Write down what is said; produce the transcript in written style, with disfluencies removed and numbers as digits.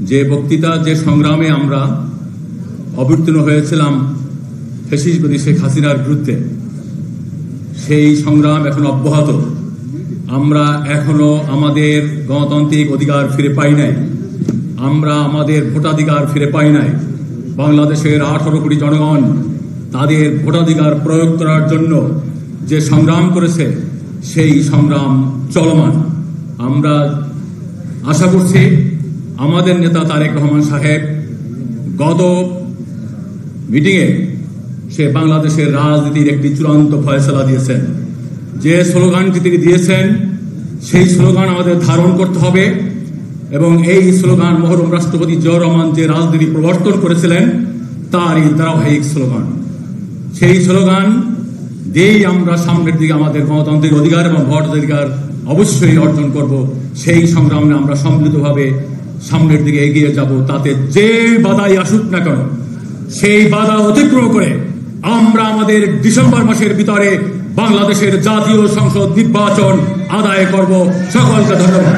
যে বক্তৃতা, যে সংগ্রামে আমরা অবতীর্ণ হয়েছিলাম ফ্যাসিস্টবাদী শেখ হাসিনার বিরুদ্ধে, সেই সংগ্রাম এখন অব্যাহত। আমরা এখনো আমাদের গণতান্ত্রিক অধিকার ফিরে পাই নাই, আমরা আমাদের ভোটাধিকার ফিরে পাই নাই। বাংলাদেশের 18 কোটি জনগণ তাদের ভোটাধিকার প্রয়োগ করার জন্য যে সংগ্রাম করেছে, সেই সংগ্রাম চলমান। আমরা আশা করছি আমাদের নেতা তারেক রহমান সাহেব গত মিটিংয়ে সে বাংলাদেশের রাজনীতির একটি চূড়ান্ত ফয়সালা দিয়েছেন। যে স্লোগানটি তিনি দিয়েছেন, সেই স্লোগান আমাদের ধারণ করতে হবে এবং এই স্লোগান মরহুম রাষ্ট্রপতি জিয়াউর রহমান যে রাজনীতি প্রবর্তন করেছিলেন তারই ধারাবাহিক স্লোগান। সেই স্লোগান দিয়েই আমরা সামনের দিকে আমাদের গণতান্ত্রিক অধিকার এবং ভোটাধিকার অবশ্যই অর্জন করব। সেই সংগ্রামে আমরা সম্মিলিতভাবে সামনের দিকে এগিয়ে যাব। তাতে যে বাধাই আসুক না কেন, সেই বাধা অতিক্রম করে আমরা আমাদের ডিসেম্বর মাসের ভিতরে বাংলাদেশের জাতীয় সংসদ নির্বাচন আদায় করব। সকলকে ধন্যবাদ।